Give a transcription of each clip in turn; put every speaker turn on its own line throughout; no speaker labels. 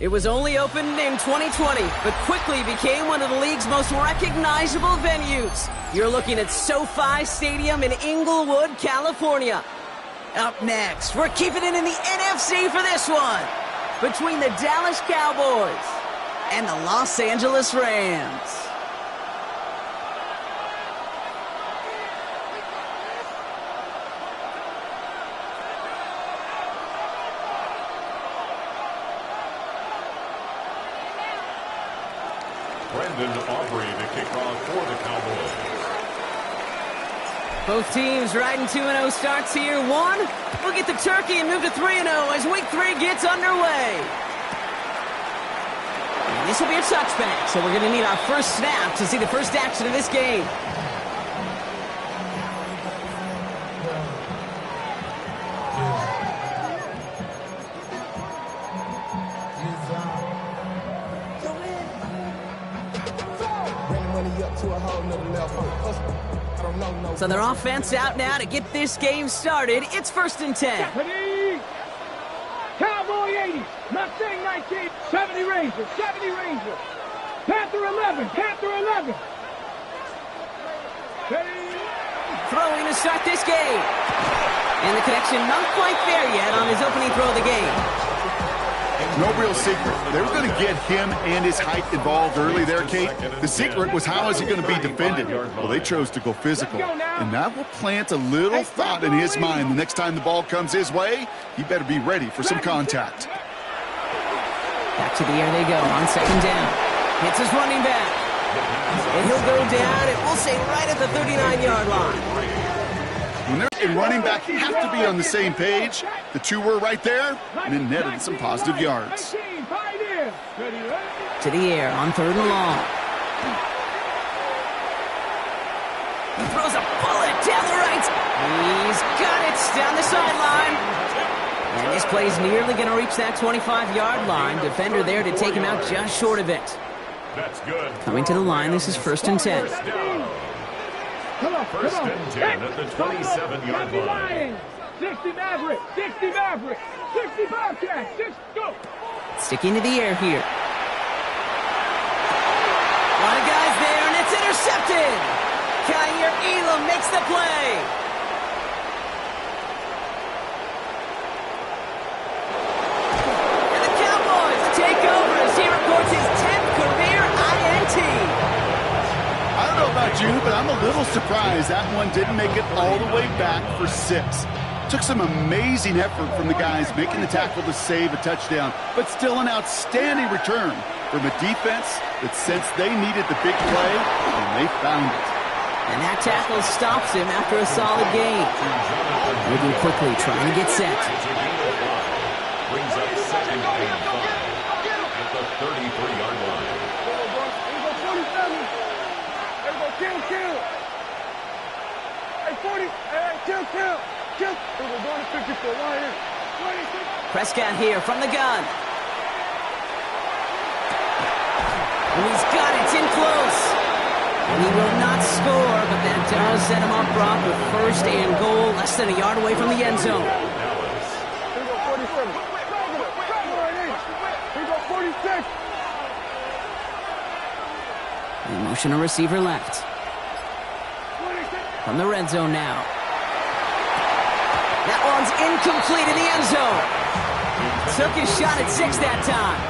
It was only opened in 2020, but quickly became one of the league's most recognizable venues. You're looking at SoFi Stadium in Inglewood, California. Up next, we're keeping it in the NFC for this one, between the Dallas Cowboys and the Los Angeles Rams.
To kick off for the Cowboys.
Both teams riding 2-0 starts here. One, we'll get the turkey and move to 3-0 as week 3 gets underway. And this will be a touchback, so we're going to need our first snap to see the first action of this game. So their offense out now to get this game started. It's 1st and 10.
Japanese, Cowboy 80, Mustang 19, 70 Ranger, 70 Ranger, Panther 11, Panther 11.
Throwing to start this game. And the connection not quite there yet on his opening throw of the game.
No real secret. They were going to get him and his height involved early there, Kate. The secret was, how is he going to be defended? Well, they chose to go physical. And that will plant a little thought in his mind. The next time the ball comes his way, he better be ready for some contact.
Back to the air they go on 2nd down. Hits his running back. And he'll go down, and we'll say right at the 39-yard line.
When they're in running back, have to be on the same page. The two were right there, and it netted some positive yards.
To the air on 3rd and long. He throws a bullet down the right. He's got it down the sideline. And this play's nearly going to reach that 25-yard line. Defender there to take him out just short of it.
That's good.
Coming to the line, this is 1st and 10.
First and 10 at the 27-yard line.
60 Maverick, 60 Maverick, 60 Bobcat, 6, go.
Sticking to the air here. A lot of guys there, and it's intercepted. Kyer Elam makes the play. And the Cowboys take over as he records his 10th career INT.
I don't know about you, but I'm a little surprised that one didn't make it all the way back for 6. Took some amazing effort from the guys making the tackle to save a touchdown, but still an outstanding return from a defense that sensed they needed the big play, and they found it.
And that tackle stops him after a solid gain. Moving quickly, trying to get set.
Brings up 2nd and 5 at the 33-yard line.
Kill. Hey, 40. Hey, kill. We're going to 54. Right here.
Prescott here from the gun. And he's got it. It's in close. And he will not score, but that does set him up, Brock, with 1st and goal, less than a yard away from the end zone.
Here we go, 47. Here we go, 46.
The motion receiver left. From the red zone now. That one's incomplete in the end zone. Took his shot at 6 that time.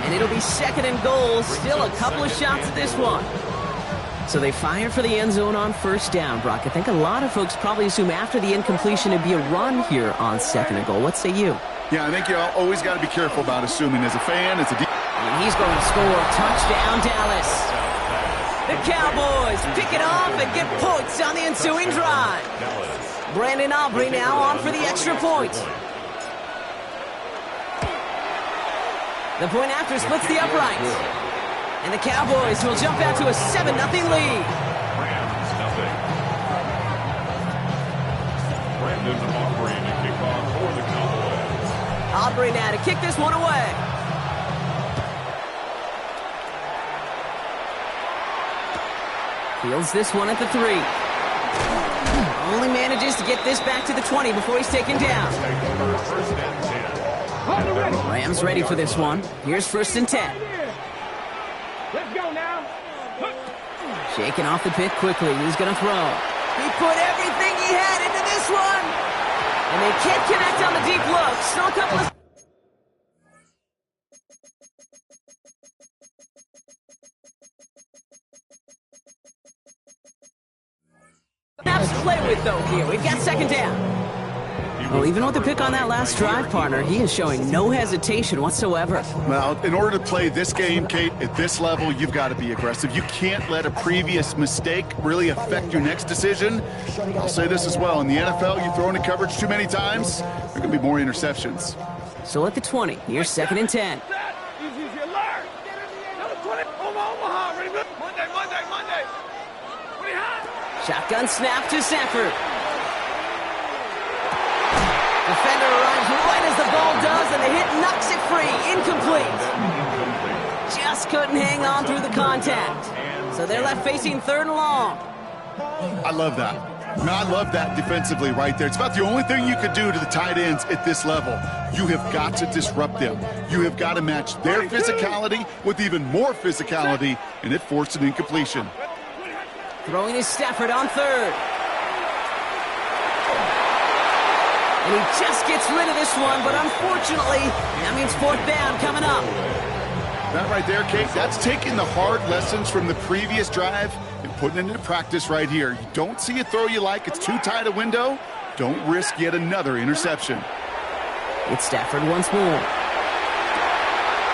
And it'll be 2nd and goal. Still a couple of shots at this one. So they fire for the end zone on 1st down, Brock. I think a lot of folks probably assume after the incompletion it'd be a run here on 2nd and goal. What say you?
Yeah, I think you always got to be careful about assuming as a fan, as a
and he's going to score. Touchdown, Dallas. The Cowboys pick it off and get points on the ensuing drive. Brandon Aubrey now on for the extra point. The point after splits the uprights. And the Cowboys will jump out to a 7-0 lead.
Rams nothing. Brandon Aubrey to kick off for the Cowboys.
Aubrey now to kick this one away. Fields this one at the 3. Only manages to get this back to the 20 before he's taken down.
First and 10.
Hold it ready.
Rams ready for this one. Here's 1st and 10.
Let's go now.
Shaking off the pick quickly. He's going to throw. He put everything he had into this one. And they can't connect on the deep look. Still a couple of... snaps to play with, though, here. We've got 2nd down. Well, even with the pick on that last drive, partner, he is showing no hesitation whatsoever.
Well, in order to play this game, Kate, at this level, you've got to be aggressive. You can't let a previous mistake really affect your next decision. I'll say this as well. In the NFL, you throw into coverage too many times, there are going to be more interceptions.
So at the 20, here's 2nd and 10.
Easy alert. Number 20. Omaha. Ready? Monday. What do you have?
Shotgun snap to Sanford. Defender arrives right as the ball does, and the hit knocks it free. Incomplete. Just couldn't hang on through the contact. So they're left facing 3rd and long.
I love that. I love that defensively right there. It's about the only thing you could do to the tight ends at this level. You have got to disrupt them. You have got to match their physicality with even more physicality, and it forced an incompletion.
Throwing is Stafford on 3rd. And he just gets rid of this one, but unfortunately, that means 4th down coming up.
That right there, Kate, that's taking the hard lessons from the previous drive and putting it into practice right here. You don't see a throw you like, it's too tight a window, don't risk yet another interception.
It's Stafford once more.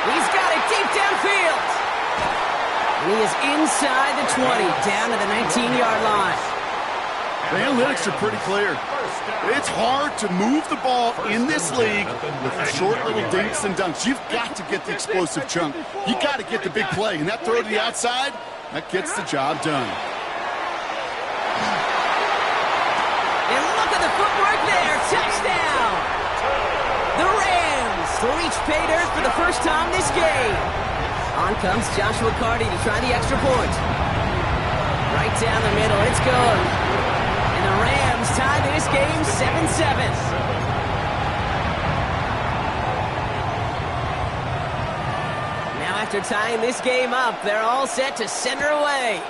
He's got it deep downfield. And he is inside the 20, down to the 19-yard line.
The analytics are pretty clear. It's hard to move the ball in this league with short little dinks and dunks. You've got to get the explosive chunk. You got to get the big play. And that throw to the outside, that gets the job done.
And look at the footwork there. Touchdown. The Rams reach pay dirt for the first time this game. On comes Joshua Carty to try the extra point. Right down the middle. It's good. And the Rams tie this game 7-7. Now after tying this game up, they're all set to send her away.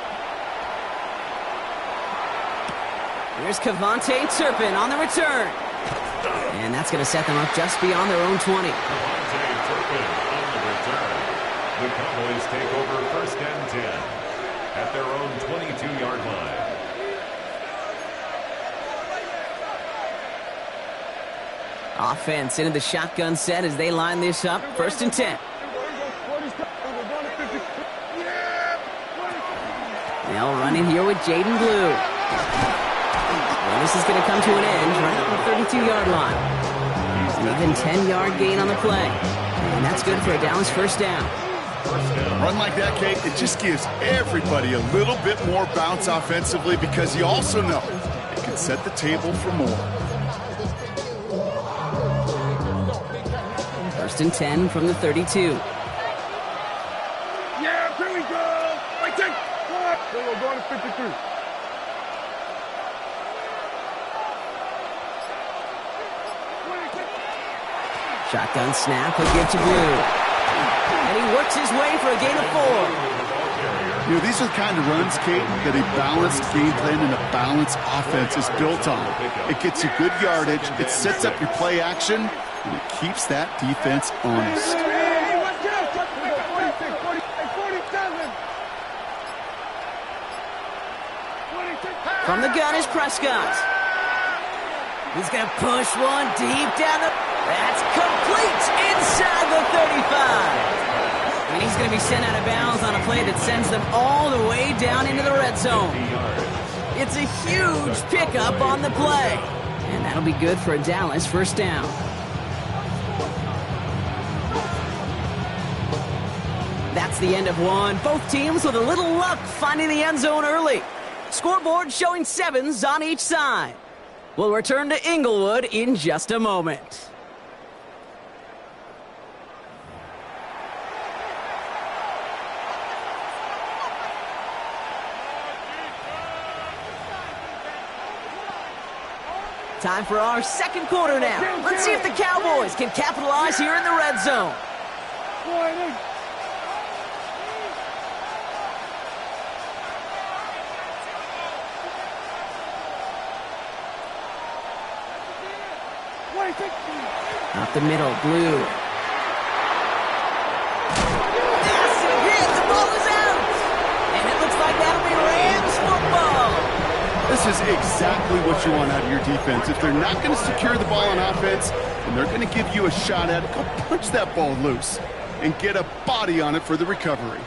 Here's Kevontae Turpin on the return. And that's going to set them up just beyond their own 20.
Kevontae Turpin on the return. The Cowboys take over 1st and 10 at their own 22-yard line.
Offense into the shotgun set as they line this up. 1st and 10. They'll run in here with Jaden Blue. Well, this is going to come to an end right at the 32-yard line. An even 10-yard gain on the play. And that's good for a Dallas 1st down.
Run like that, Kate, it just gives everybody a little bit more bounce offensively because you also know it can set the table for more.
1st and 10 from the 32.
Yeah, here we go. Right there. We're going to 53.
Shotgun snap, he'll give to Blue. And he works his way for a gain of 4.
You know, these are the kind of runs, Kate, that a balanced game plan and a balanced offense is built on. It gets you good yardage, it sets up your play action, and it keeps that defense honest.
From the gun is Prescott. He's going to push one deep down the... That's complete inside the 35. And he's going to be sent out of bounds on a play that sends them all the way down into the red zone. It's a huge pickup on the play. And that'll be good for a Dallas 1st down. That's the end of one. Both teams with a little luck finding the end zone early. Scoreboard showing 7s on each side. We'll return to Inglewood in just a moment. Time for our second quarter now. Let's see if the Cowboys can capitalize here in the red zone. Up the middle, Blue. Massive hit, the ball is out. And it looks like that'll be Rams football.
This is exactly what you want out of your defense. If they're not going to secure the ball on offense, then they're going to give you a shot at it. Go punch that ball loose and get a body on it for the recovery.
On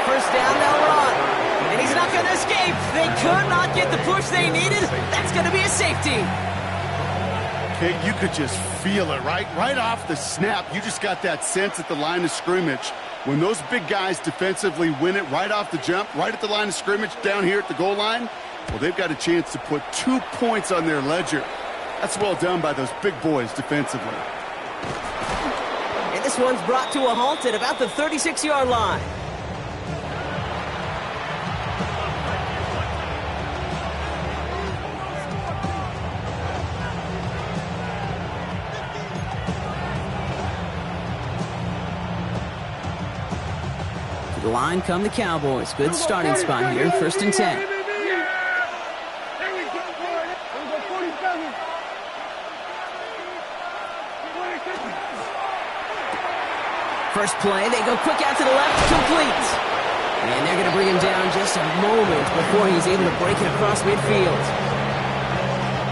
first down, they'll run. And he's not going to escape. They could not get the push they needed. That's going to be a safety.
Kate, you could just feel it, right? Right off the snap, you just got that sense at the line of scrimmage. When those big guys defensively win it right off the jump, right at the line of scrimmage down here at the goal line, well, they've got a chance to put 2 points on their ledger. That's well done by those big boys defensively.
And this one's brought to a halt at about the 36-yard line. The line come the Cowboys. Good starting spot here, 1st and 10. First play, they go quick out to the left, complete. And they're going to bring him down just a moment before he's able to break it across midfield.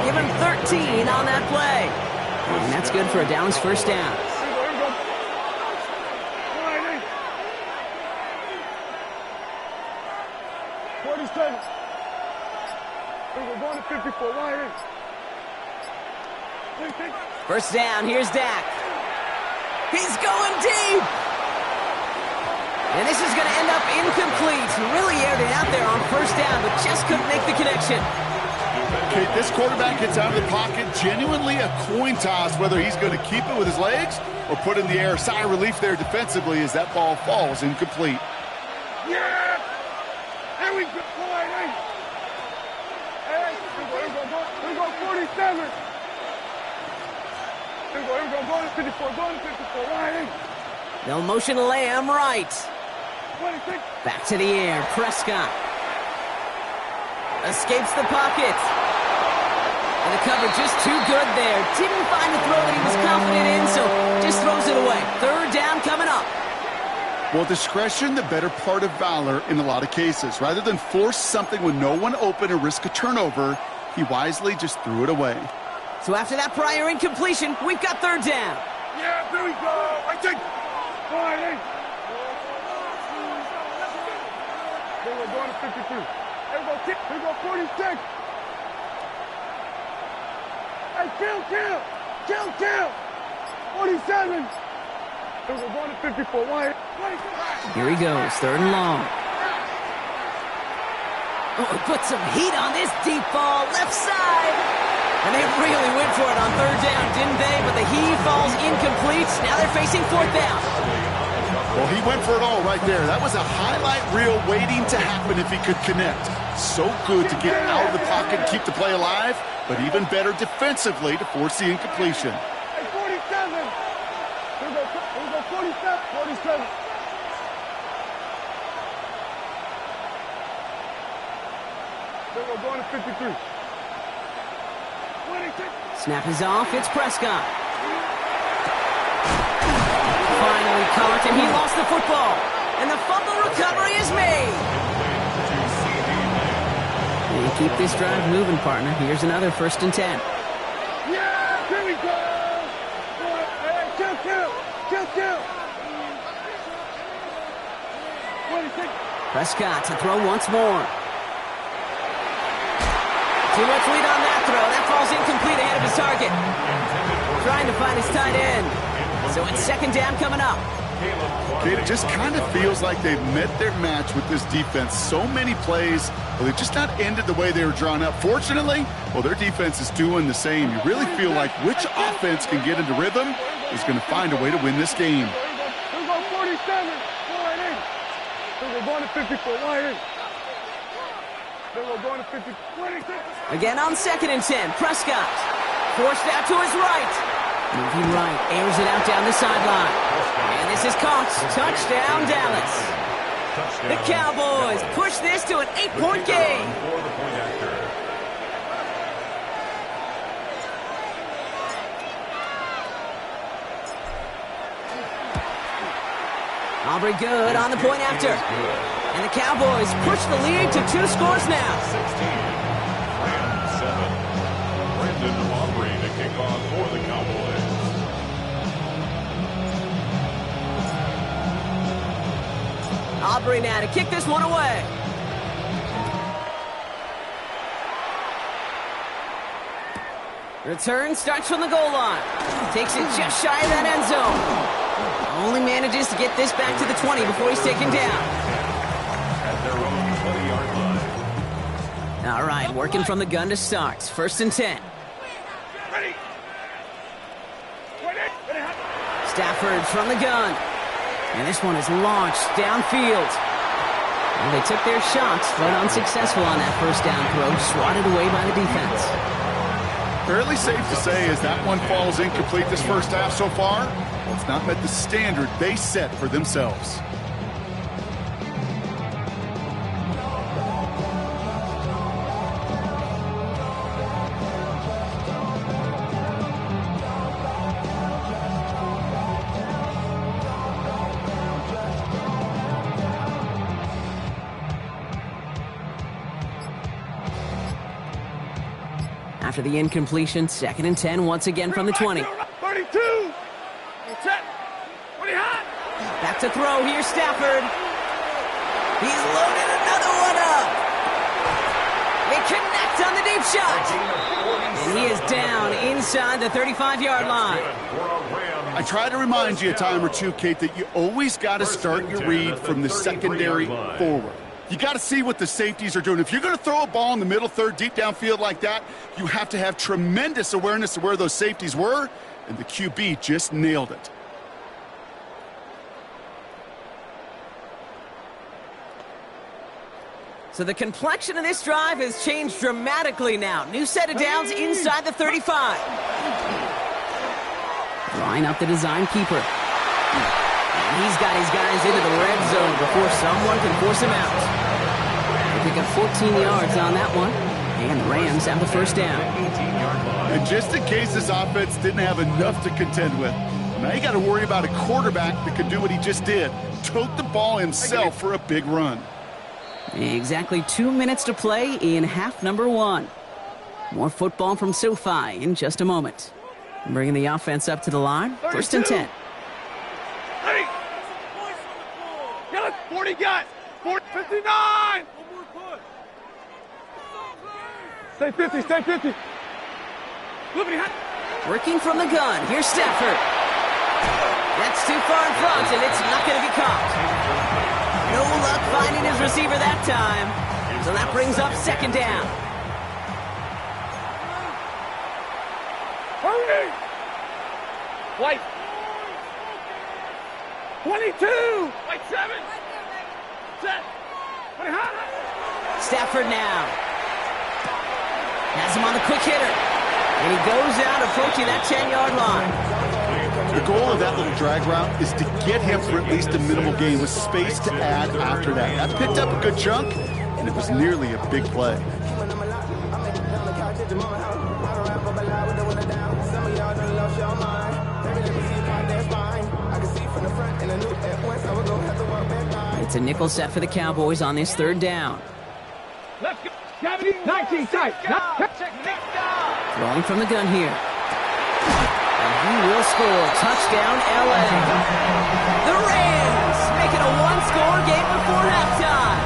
Give him 13 on that play. And that's good for a Dallas first down. First down, here's Dak. He's going deep. And this is going to end up incomplete. Really aired it out there on first down, but just couldn't make the connection.
Okay, this quarterback gets out of the pocket, genuinely a coin toss, whether he's going to keep it with his legs or put in the air. Sigh of relief there defensively as that ball falls incomplete.
Yeah! There we go. Hey, here we go, 47. Here we go, going to 54, right in.
They'll motion Lamb right.
26.
Back to the air, Prescott. Escapes the pocket. And the coverage just too good there. Didn't find the throw that he was confident in, so just throws it away. 3rd down coming up.
Well, discretion, the better part of valor in a lot of cases. Rather than force something with no one open and risk a turnover, he wisely just threw it away.
So after that prior incompletion, we've got 3rd down.
Yeah, there we go. I take. Right in. Here we go, going to 52. Here we go, 46. Hey, kill. 47. Here we go, going to 54. Right.
Here he goes, 3rd and long. Oh, put some heat on this deep ball, left side. And they really went for it on 3rd down, didn't they? But the heave falls incomplete. Now they're facing 4th down.
Well, he went for it all right there. That was a highlight reel waiting to happen if he could connect. So good to get out of the pocket and keep the play alive, but even better defensively to force the incompletion.
Hey, 47. Here we go, 47. Here we go, going to 53.
Snap is off, it's Prescott. Finally caught, and he lost the football. And the fumble recovery is made. And you keep this drive moving, partner. Here's another 1st and 10.
Yeah, here we go. Kill. 26.
Prescott to throw once more. Too much lead on that throw. That falls incomplete ahead of his target. Trying to find his tight end. So it's 2nd down coming up.
Kate, it just kind of feels like they've met their match with this defense. So many plays, well, they've just not ended the way they were drawn up. Fortunately, well, their defense is doing the same. You really feel like which offense can get into rhythm is going to find a way to win this game.
Here we go, 47. Right in. Here we go, going to 54. Right in. Going to 50. 26.
Again on 2nd and 10. Prescott. Forced out to his right. Moving right. Airs it out down the sideline. And this is caught. Touchdown, Dallas. The Cowboys push this to an 8-point game.
For the point after.
Aubrey good on the point after. And the Cowboys push the lead to 2 scores now.
16, Rams 7. Brandon Aubrey to kick off for the Cowboys.
Aubrey now to kick this one away. Return starts from the goal line. Takes it just shy of that end zone. Only manages to get this back to the 20 before he's taken down.
At their own 20-yard line.
All right, working from the gun to start. 1st and 10.
Ready.
Stafford from the gun. And this one is launched downfield. Well, they took their shots, but unsuccessful on that first down throw. Swatted away by the defense.
Fairly safe to say as that one falls incomplete this first half so far, well, it's not met the standard they set for themselves.
After the incompletion, 2nd and 10 once again from the 20.
32. Set. 20 hot.
Back to throw. Here's Stafford. He's loaded another one up. They connect on the deep shot. And he is down inside the 35-yard line.
I try to remind you a time or two, Kate, that you always got to start your read from the secondary forward. You got to see what the safeties are doing. If you're going to throw a ball in the middle third, deep downfield like that, you have to have tremendous awareness of where those safeties were, and the QB just nailed it.
So the complexion of this drive has changed dramatically now. New set of downs inside the 35. Drawing up the design keeper. And he's got his guys into the red zone before someone can force him out. They pick up 14 yards on that one. And the Rams have the first down.
And just in case this offense didn't have enough to contend with, now you got to worry about a quarterback that could do what he just did. Tote the ball himself for a big run.
Exactly 2 minutes to play in half number 1. More football from SoFi in just a moment. Bringing the offense up to the line. 1st and 10.
Ready. 40 guys. 59. Stay 50. Stay 50.
Working from the gun. Here's Stafford. That's too far in front, and it's not going to be caught. No luck finding his receiver that time. So that brings up 2nd down.
Hurry! White. 22. White 7. Set. 20 hot.
Stafford now. Has him on the quick hitter. And he goes out approaching that 10-yard line.
The goal of that little drag route is to get him for at least a minimal gain with space to add after that. That picked up a good chunk, and it was nearly a big play.
It's a nickel set for the Cowboys on this 3rd down.
Let's go. 19 tight.
Throwing from the gun here. And he will score. Touchdown, LA. The Rams make it a 1-score game before halftime.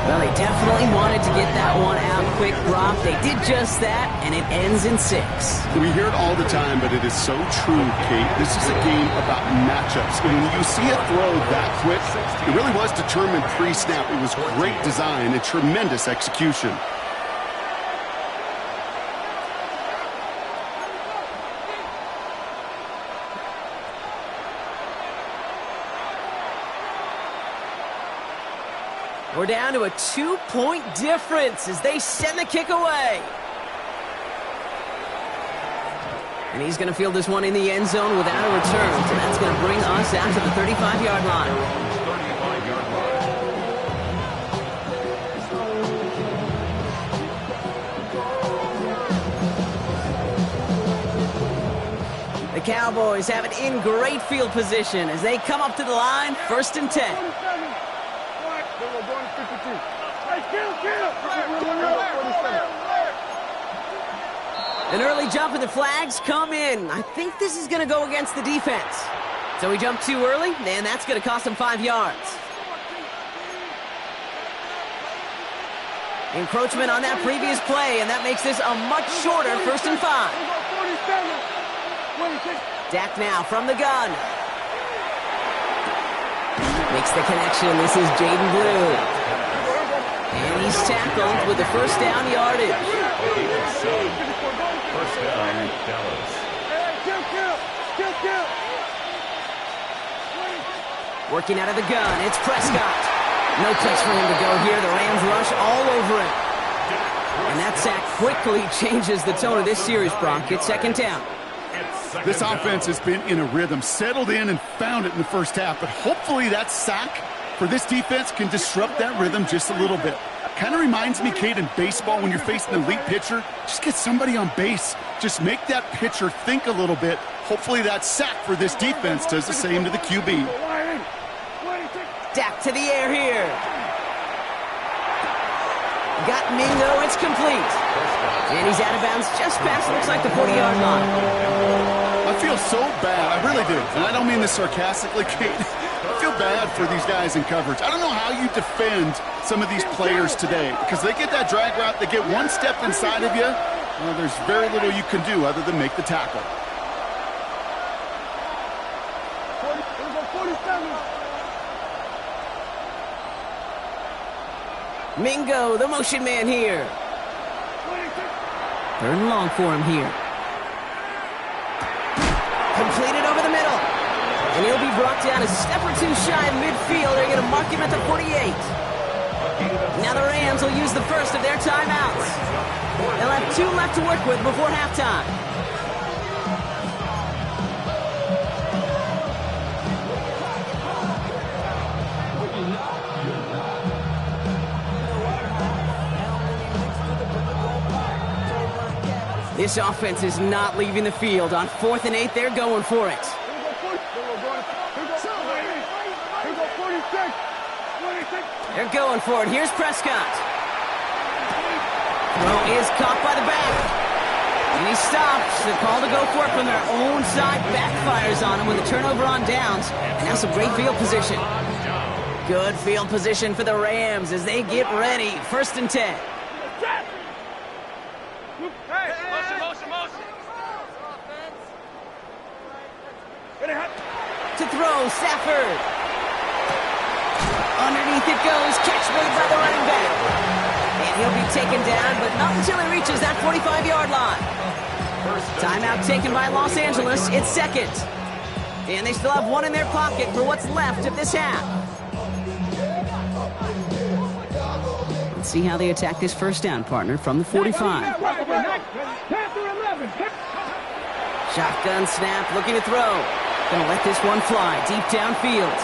Well, they definitely wanted to get that one out quick, Brock. They did just that, and it ends in 6.
We hear it all the time, but it is so true, Kate. This is a game about matchups. And when you see a throw that quick, it really was determined pre-snap. It was great design and tremendous execution.
We're down to a 2-point difference as they send the kick away. And he's going to field this one in the end zone without a return. So that's going to bring us out to the 35-yard line.
35-yard line.
The Cowboys have it in great field position as they come up to the line, 1st and 10. An early jump and the flags come in. I think this is going to go against the defense. So he jumped too early, and that's going to cost him 5 yards. Encroachment on that previous play, and that makes this a much shorter 1st and 5. Dak now from the gun. Makes the connection. This is Jaden Blue. And he's tackled with the 1st down yardage.
First down, Dallas.
Working out of the gun, it's Prescott. No place for him to go here. The Rams rush all over him. And that sack quickly changes the tone of this series, Brock. It's 2nd down.
This offense has been in a rhythm, settled in and found it in the first half. But hopefully that sack for this defense can disrupt that rhythm just a little bit. Kind of reminds me, Kate, in baseball when you're facing an elite pitcher, just get somebody on base. Just make that pitcher think a little bit. Hopefully that sack for this defense does the same to the QB.
Dak to the air here. Got Mingo, it's complete. And he's out of bounds just past, looks like the 40-yard line.
I feel so bad, I really do. And I don't mean this sarcastically, Kate. I feel bad for these guys in coverage. I don't know how you defend some of these players today because they get that drag route, they get one step inside of you. Well, there's very little you can do other than make the tackle.
Mingo, the motion man here. 3rd and long for him here. Completed over the middle. And he'll be brought down a step or two shy of midfield. They're going to mark him at the 48. Now the Rams will use the first of their timeouts. They'll have 2 left to work with before halftime. This offense is not leaving the field. On 4th and 8, they're going for it. They're going for it. Here's Prescott. Throw is caught by the back. And he stops. The call to go for it from their own side backfires on him with a turnover on downs. And now some great field position. Good field position for the Rams as they get ready. 1st and 10. To throw, Stafford. Underneath it goes, catch made by the running back. And he'll be taken down, but not until he reaches that 45-yard line. Timeout taken by Los Angeles, it's 2nd. And they still have 1 in their pocket for what's left of this half. Let's see how they attack this 1st down, partner, from the 45. Shotgun snap, looking to throw. Gonna let this one fly deep downfield.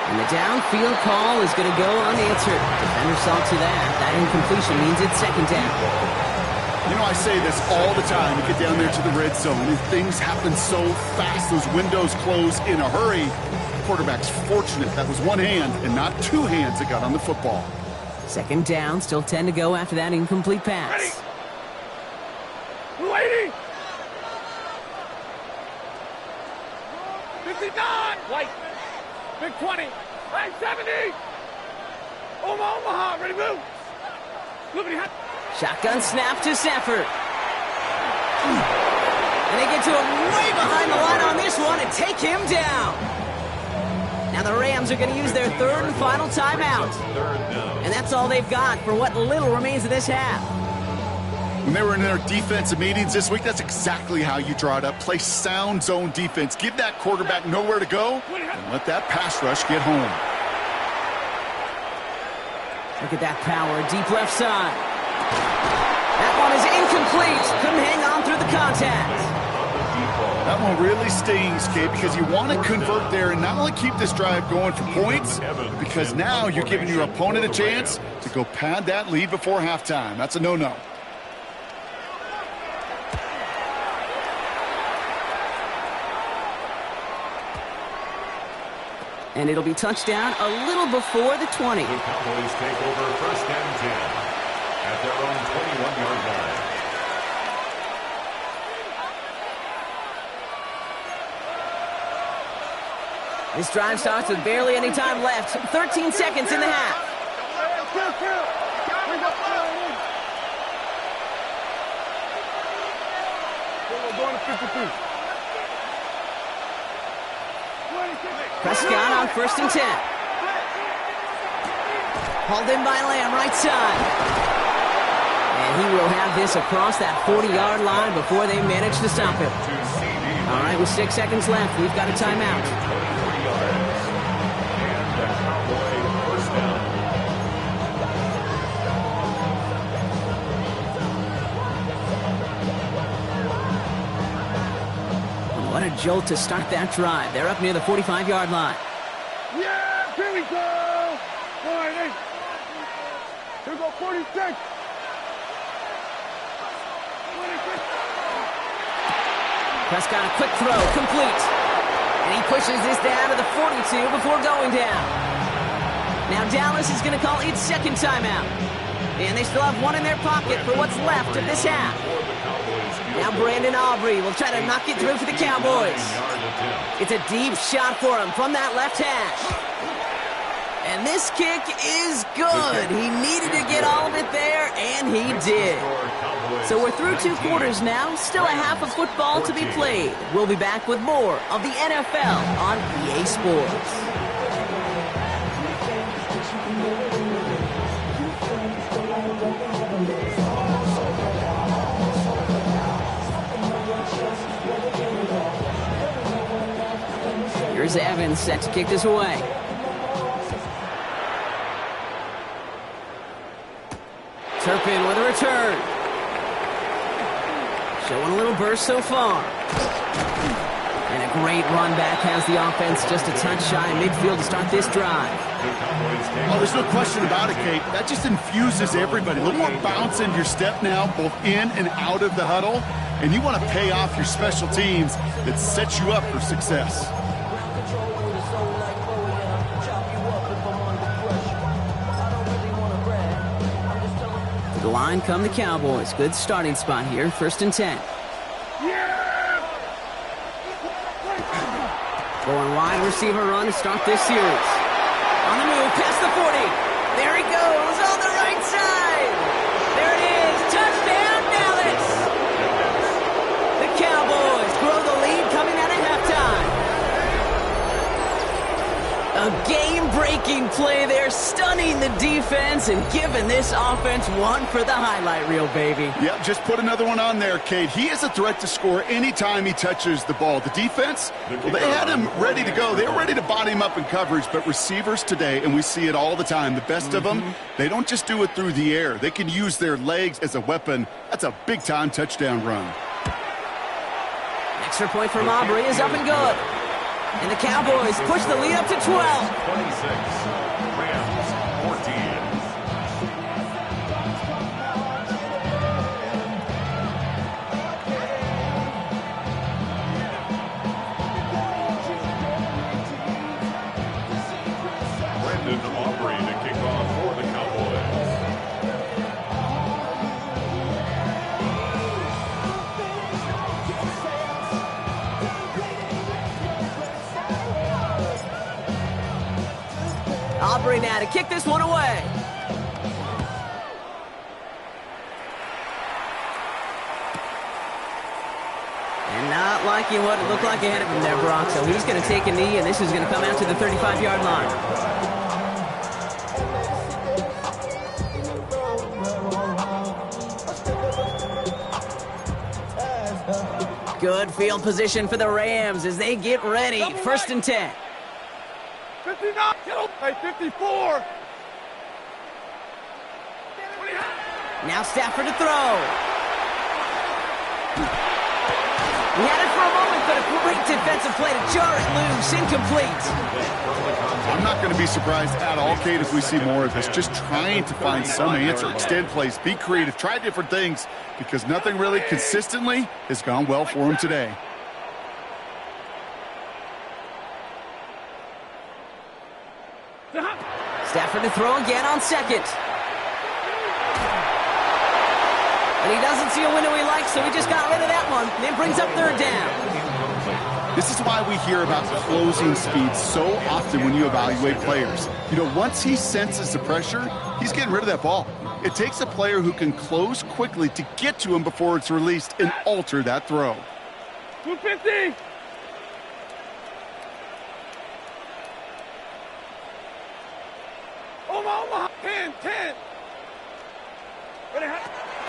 And the downfield call is going to go unanswered. Defender saw to that. That incompletion means it's 2nd down.
You know, I say this all the time. You get down there to the red zone, and things happen so fast. Those windows close in a hurry. The quarterback's fortunate that was one hand and not 2 hands that got on the football. 2nd down, still 10 to go after that incomplete pass.
Ready. 280. 59. White. Big 20. Right 70. Omaha. Ready, move. Look at him.
Shotgun snap to Stafford. And they get to him way behind the line on this one and take him down. Now the Rams are going to use their 3rd and final timeout. And that's all they've got for what little remains of this half.
When they were in their defensive meetings this week, that's exactly how you draw it up. Play sound zone defense. Give that quarterback nowhere to go and let that pass rush get home.
Look at that power, deep left side. That one is incomplete. Couldn't hang on through the contact.
That one really stings, Kate, because you want to convert there and not only keep this drive going for points, because now you're giving your opponent a chance to go pad that lead before halftime. That's a no-no.
And it'll be touchdown a little before the 20.
The Cowboys take over first and 10 at their own 21-yard line.
This drive starts with barely any time left. 13 seconds in the half.
We're going to 53.
Prescott on first and 10. Hauled in by Lamb, right side. And he will have this across that 40-yard line before they manage to stop him. All right, with 6 seconds left, we've got a timeout. What a jolt to start that drive. They're up near the 45-yard line.
Yeah, here we go. All right, hey. Here we go, 46. 46.
Prescott, a quick throw, complete. And he pushes this down to the 42 before going down. Now Dallas is going to call its second timeout. And they still have one in their pocket for what's left of this half. Now Brandon Aubrey will try to knock it through for the Cowboys. It's a deep shot for him from that left hash. And this kick is good. He needed to get all of it there, and he did. So we're through 2 quarters now. Still a half of football to be played. We'll be back with more of the NFL on EA Sports. Here's Evans set to kick this away. Turpin with a return. Showing a little burst so far. And a great run back has the offense just a touch shy in midfield to start this drive.
Oh, there's no question about it, Kate. That just infuses everybody. A little more bounce in your step now, both in and out of the huddle. And you want to pay off your special teams that sets you up for success.
The line come the Cowboys. Good starting spot here. First and 10. Going wide receiver run to start this series. On the move, past the 40. There he goes on the right side. There it is. Touchdown, Dallas. The Cowboys grow the lead coming out of halftime. A game-breaking play there, stunning the defense and giving this offense one for the highlight reel, baby.
Yep, just put another one on there, Kate. He is a threat to score anytime he touches the ball. The defense, well, they had him ready to go. They were ready to body him up in coverage, but receivers today, and we see it all the time, the best of them, they don't just do it through the air. They can use their legs as a weapon. That's a big-time touchdown run.
Extra point from Aubrey is up and good. And the Cowboys push the lead up to 12.
26. Rams 14. Brandon Aubrey to kick off for the Cowboys.
Aubrey now to kick this one away. And not liking what it looked like ahead of him there, Brock. So he's going to take a knee, and this is going to come out to the 35-yard line. Good field position for the Rams as they get ready. First and 10.
59, hey, 54.
Now Stafford to throw. He had it for a moment, but a great defensive play to jar it loose. Incomplete.
I'm not going to be surprised at all, Kate, if we see more of this. Just trying to find some answer, extend plays, be creative, try different things, because nothing really consistently has gone well for him today.
Stafford to throw again on second. But he doesn't see a window he likes, so he just got rid of that one. Then brings up third down.
This is why we hear about closing speed so often when you evaluate players. You know, once he senses the pressure, he's getting rid of that ball. It takes a player who can close quickly to get to him before it's released and alter that throw.
250. Omaha, 10.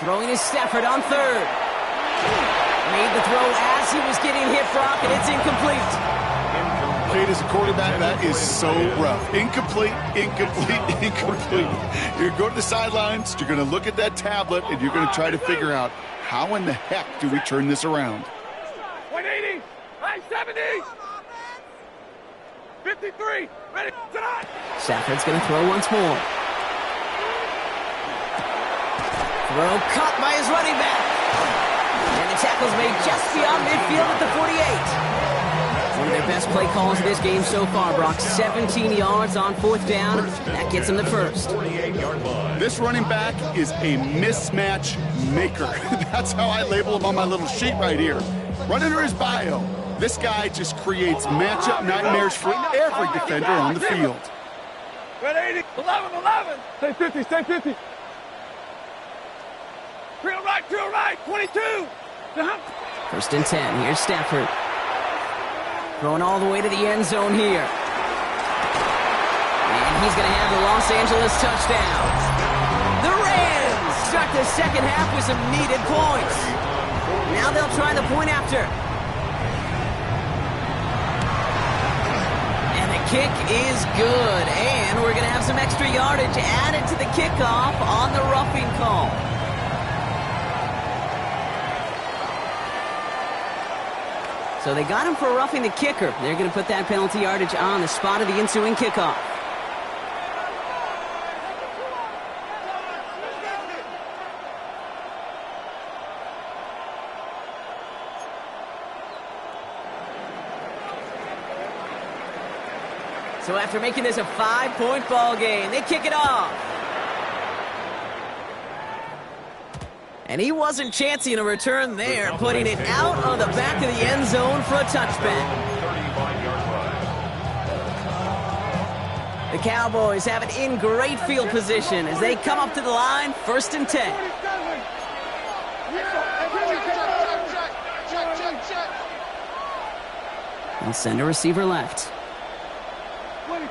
Throwing is Stafford on third. Made the throw as he was getting hit, Brock, and it's incomplete.
Kate, as a quarterback, that is so rough. Incomplete. You're going to go to the sidelines, you're going to look at that tablet, and you're going to try to figure out how in the heck do we turn this around.
180, 570, 53, ready, tonight.
Stafford's going to throw once more. Throw caught by his running back. And the tackle's made just beyond midfield at the 48. One of their best play calls of this game so far, Brock. 17 yards on fourth down. That gets him the first.
This running back is a mismatch maker. That's how I label him on my little sheet right here. Right under his bio, this guy just creates matchup nightmares for every defender on the field.
180, 11. Stay 50. Drill right, 22.
First and 10. Here's Stafford. Throwing all the way to the end zone here. And he's going to have the Los Angeles touchdown. The Rams start the second half with some needed points. Now they'll try the point after. And the kick is good. And we're going to have some extra yardage added to the kickoff on the roughing call. So they got him for roughing the kicker. They're going to put that penalty yardage on the spot of the ensuing kickoff. So after making this a 5-point ball game, they kick it off. And he wasn't chancing a return there, putting it out on the back of the end zone for a touchback. The Cowboys have it in great field position as they come up to the line, first and 10. He'll send a receiver left. And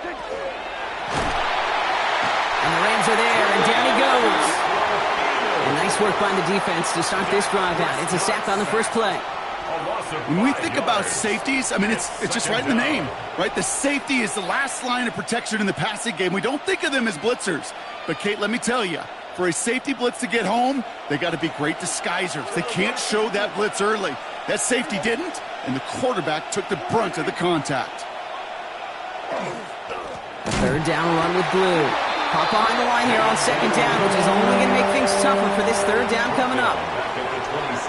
the Rams are there, and down he goes. And nice work by the defense to start this drive out. It's a sack on the first play.
When we think about safeties, I mean, it's just right in the name, right? The safety is the last line of protection in the passing game. We don't think of them as blitzers. But, Kate, let me tell you, for a safety blitz to get home, they got to be great disguisers. They can't show that blitz early. That safety didn't, and the quarterback took the brunt of the contact.
A third down run with Blue. Pop behind the line here on second down, which is only going to make things tougher for this third down coming up.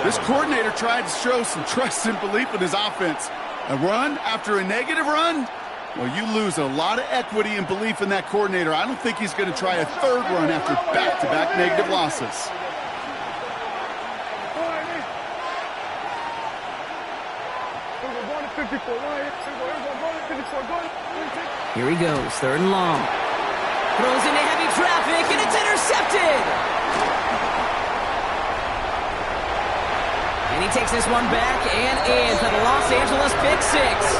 This coordinator tried to show some trust and belief in his offense. A run after a negative run? Well, you lose a lot of equity and belief in that coordinator. I don't think he's going to try a third run after back-to-back negative losses.
Here he goes, third and long. Throws into heavy traffic, and it's intercepted! And he takes this one back and in for the Los Angeles pick six.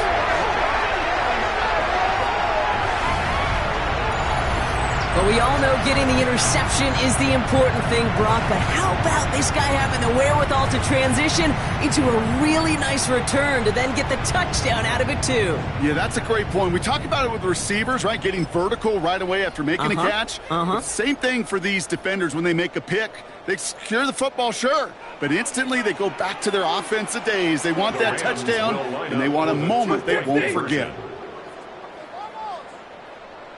Well, we all know getting the interception is the important thing, Brock, but how about this guy having the wherewithal to transition into a really nice return to then get the touchdown out of it, too?
Yeah, that's a great point. We talk about it with receivers, right? Getting vertical right away after making a catch. Same thing for these defenders when they make a pick. They secure the football, sure, but instantly they go back to their offensive days. They want that touchdown, and they want a moment they won't forget.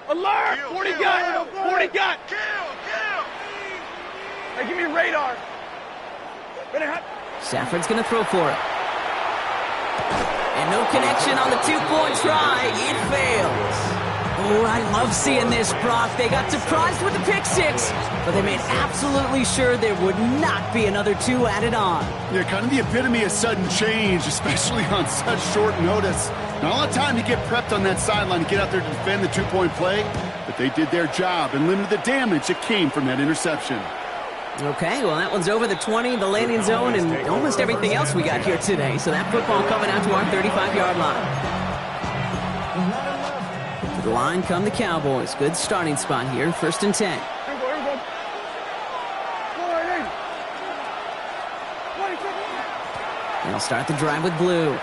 Alert! 40 gun! 40 gun! Hey, give me a radar.
Stafford's going to throw for it. And no connection on the two-point try. It fails. Oh, I love seeing this, Brock. They got surprised with the pick six, but they made absolutely sure there would not be another two added on.
Yeah, kind of the epitome of sudden change, especially on such short notice. Not a lot of time to get prepped on that sideline to get out there to defend the two-point play, but they did their job and limited the damage that came from that interception.
Okay, well, that one's over the 20, the landing zone, and almost everything else we got here today. So that football coming out to our 35-yard line. To the line come the Cowboys. Good starting spot here, 1st and 10. They'll start the drive with blue.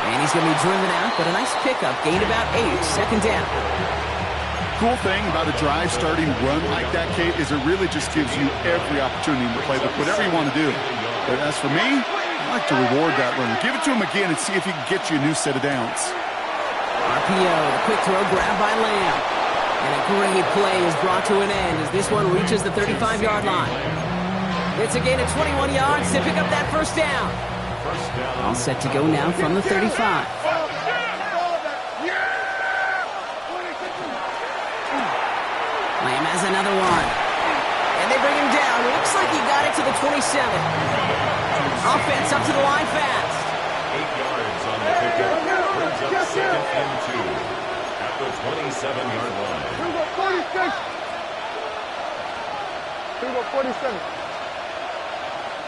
And he's going to be driven out, but a nice pickup. Gained about 8, 2nd down.
Cool thing about a drive starting run like that, Kate, is it really just gives you every opportunity to play with whatever you want to do. But as for me, I like to reward that run. Give it to him again and see if he can get you a new set of downs.
RPO, the quick throw grabbed by Lamb. And a great play is brought to an end as this one reaches the 35-yard line. It's a gain of 21 yards to pick up that 1st down. All set to go now from the 35. Lamb has another one. And they bring him down. Looks like he got it to the 27. Offense up to the line fast.
8 yards on the pickup. Brings up 2nd and 2 at the 27-yard line.
46. 47.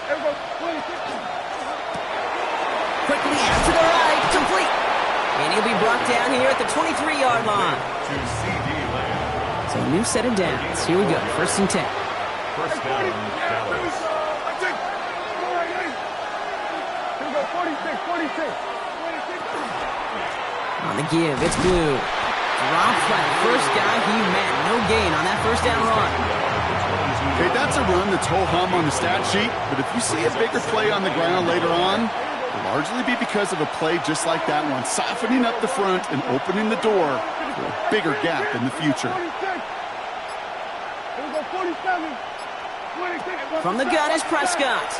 46.
Quickly out to the right, complete. And he'll be brought down here at the 23-yard line.
To C.D. Lamb.
So a new set of downs. Here we go, 1st and 10.
1st down, Dallas.
46.
On the give, it's blue. Drop flat, 1st guy he met. No gain on that 1st down run.
Hey, that's a run that's ho-hum on the stat sheet, but if you see a bigger play on the ground later on, it'll largely be because of a play just like that one, softening up the front and opening the door for a bigger gap in the future.
From the gun is Prescott.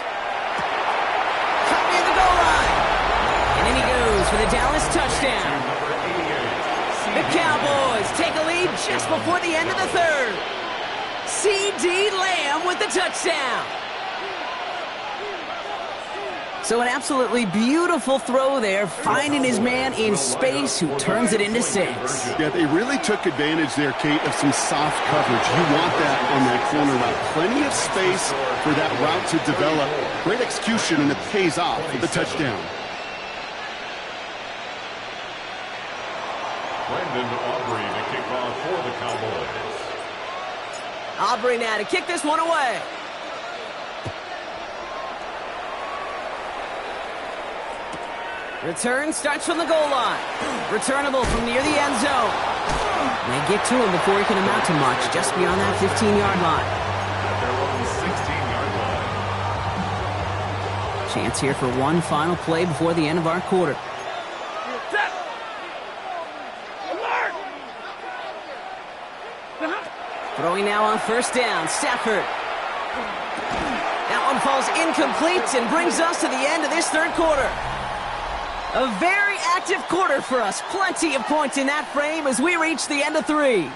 Cut near the goal line. And in he goes for the Dallas touchdown. The Cowboys take a lead just before the end of the 3rd. C.D. Lamb with the touchdown. So an absolutely beautiful throw there, finding his man in space who turns it into 6.
Yeah, they really took advantage there, Kate, of some soft coverage. You want that on that corner route. Plenty of space for that route to develop. Great execution, and it pays off with the touchdown.
Brandon Aubrey to kick off for the Cowboys.
Aubrey now to kick this one away. Return starts from the goal line. Returnable from near the end zone. They get to him before he can amount to much, just beyond that 15-yard line.
At their own 16-yard line.
Chance here for one final play before the end of our quarter. Throwing now on 1st down, Stafford. That one falls incomplete and brings us to the end of this 3rd quarter. A very active quarter for us. Plenty of points in that frame as we reach the end of 3.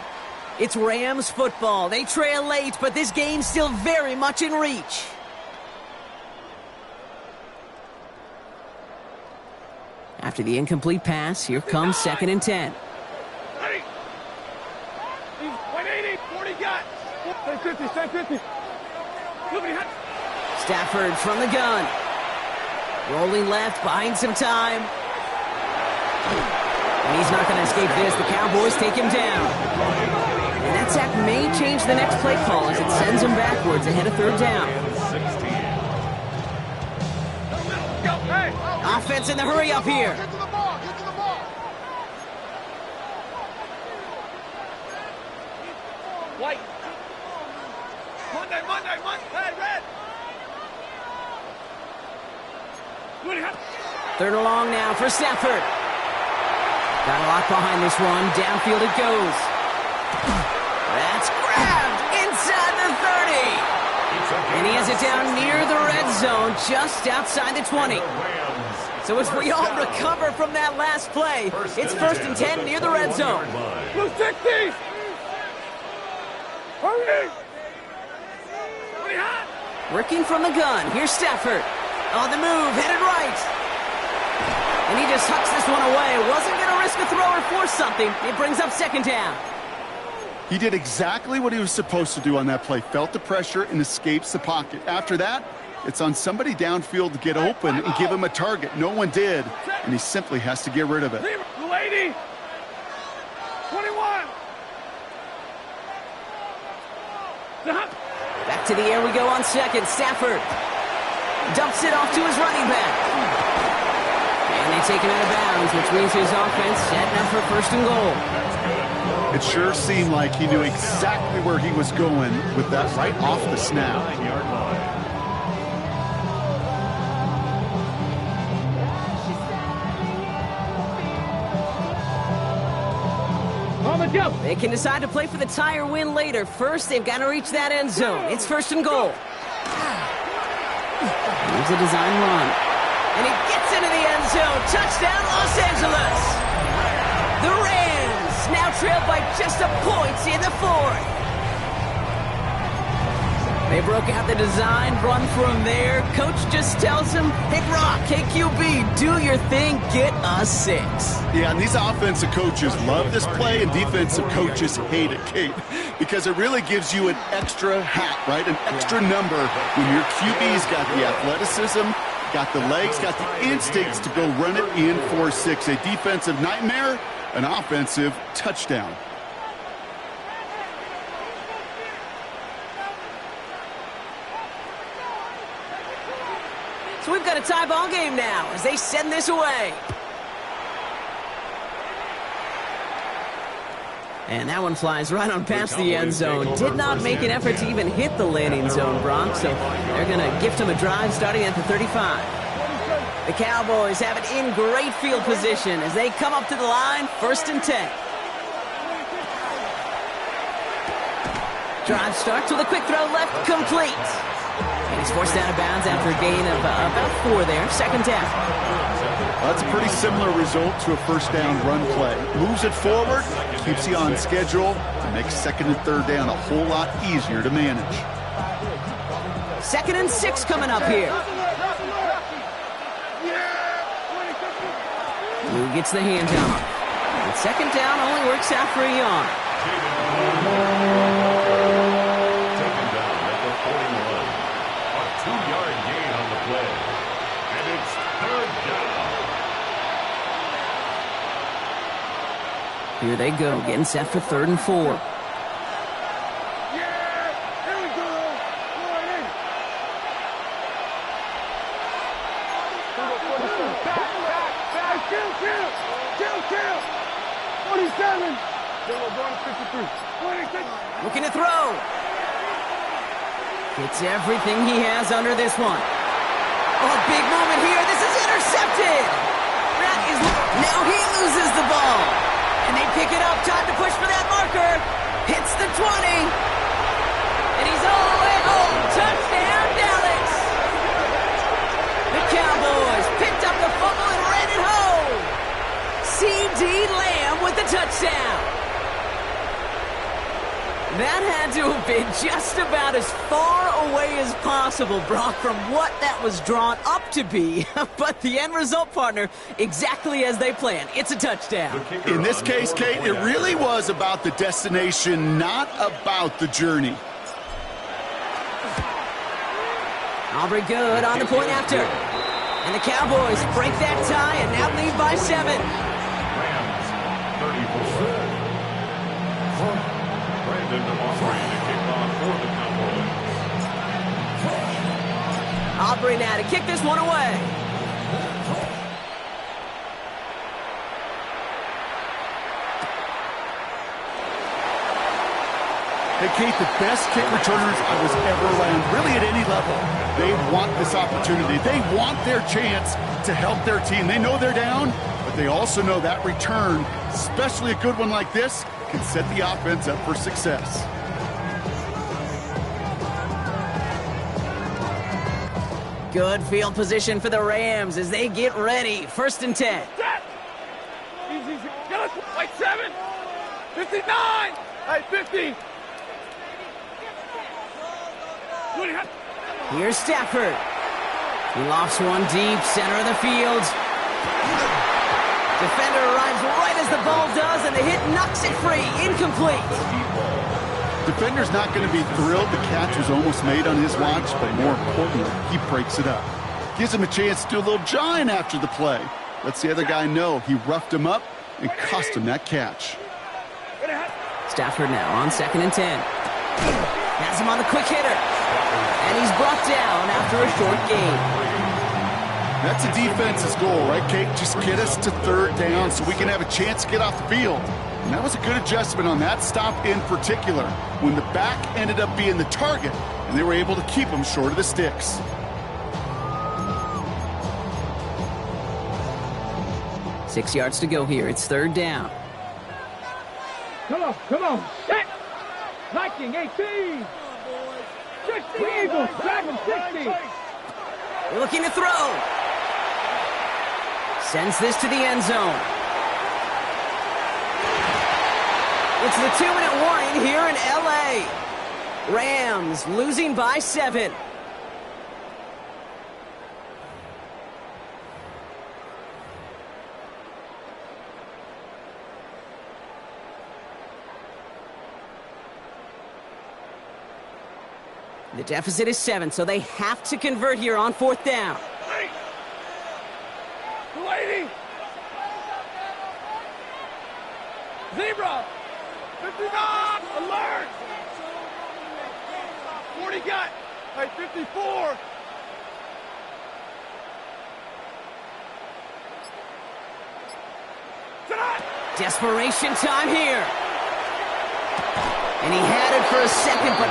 It's Rams football. They trail late, but this game's still very much in reach. After the incomplete pass, here comes 2nd and 10.
180, 40 got. 1050.
Stafford from the gun. Rolling left, buying some time. And he's not going to escape this. The Cowboys take him down. And that sack may change the next play call as it sends him backwards ahead of third down. Offense in the hurry up here.
White. Monday. Hey, red.
Third and long now for Stafford. Got a lot behind this one. Downfield it goes. That's grabbed inside the 30. And he has it down near the red zone, just outside the 20. So as we all recover from that last play, it's 1st and 10 near the red zone.
Blue 60. Hurry.
Working from the gun. Here's Stafford. On the move, headed right. And he just hucks this one away. Wasn't going to risk a throw or force something. It brings up 2nd down.
He did exactly what he was supposed to do on that play. Felt the pressure and escapes the pocket. After that, it's on somebody downfield to get open and give him a target. No one did, and he simply has to get rid of it.
80. 21.
Back to the air we go on 2nd. Stafford dumps it off to his running back. And they take him out of bounds, which means his offense setting up for 1st and goal.
It sure seemed like he knew exactly where he was going with that right off the snap.
They can decide to play for the tie or win later. First, they've got to reach that end zone. It's 1st and goal. Here's a design run. And he gets into the end zone. Touchdown, Los Angeles. The Rams now trail by just a point in the 4th. They broke out the design run from there. Coach just tells him, hey, Brock, hey, QB, do your thing, get a 6.
Yeah, and these offensive coaches love this play, and defensive coaches hate it, Kate, because it really gives you an extra hat, right? An extra number when your QB's got the athleticism, got the legs, got the instincts to go run it in for 6. A defensive nightmare, an offensive touchdown.
So we've got a tie ball game now as they send this away. And that one flies right on past the end zone. Did not make an effort to even hit the landing zone, Bronx. So they're going to gift him a drive starting at the 35. The Cowboys have it in great field position as they come up to the line, 1st and 10. Drive starts with a quick throw left, complete. And he's forced out of bounds after a gain of about 4 there, 2nd down.
Well, that's a pretty similar result to a 1st down run play. Moves it forward, keeps you on schedule to make 2nd and 3rd down a whole lot easier to manage.
2nd and 6 coming up here. Who gets the handoff? And 2nd down only works out for a yard.
Taken down at the 41. A 2-yard gain on the play. And it's 3rd down.
Here they go, getting set for 3rd and 4. Looking to throw. Gets everything he has under this one. Oh, big moment here. This is intercepted. That is... Now he loses the ball. And they pick it up. Time to push for that marker. Hits the 20. And he's all the way home. Touchdown, Dallas. The Cowboys picked up the fumble and ran it home. C.D. Lamb with the touchdown. That had to have been just about as far away as possible, Brock, from what that was drawn up to be. But the end result, partner, exactly as they planned. It's a touchdown.
In this case, Kate, it really was about the destination, not about the journey.
Aubrey good on the point after. And the Cowboys break that tie and now lead by 7.
Rams Brandon Aubrey to kick off for the Cowboys.
Aubrey now to kick this one away.
Hey, Kate, the best kick returners I was ever around, really at any level. They want this opportunity. They want their chance to help their team. They know they're down, but they also know that return, especially a good one like this, can set the offense up for success.
Good field position for the Rams as they get ready. 1st and 10.
Easy. Get us. Wait, 7. 59. Hey, 50.
Here's Stafford. He lofts one deep, center of the field. Defender arrives right as the ball does, and the hit knocks it free. Incomplete.
Defender's not going to be thrilled the catch was almost made on his watch, but more importantly, he breaks it up. Gives him a chance to do a little jawing after the play. Lets the other guy know he roughed him up and cost him that catch.
Stafford now on 2nd and 10. Has him on the quick hitter. And he's brought down after a short gain.
That's a defense's goal, right, Kate? Just get us to 3rd down so we can have a chance to get off the field. And that was a good adjustment on that stop in particular, when the back ended up being the target, and they were able to keep him short of the sticks.
Six yards to go here. It's 3rd down.
Come on. Set. Viking 18. 60 Eagles. Dragon 60.
Looking to throw. Sends this to the end zone. It's the 2-minute warning here in L.A. Rams losing by 7. The deficit is 7, so they have to convert here on 4th down.
280. 0. 59. Alert. 40 got. Hey, 54.
Desperation time here. And he had it for a second, but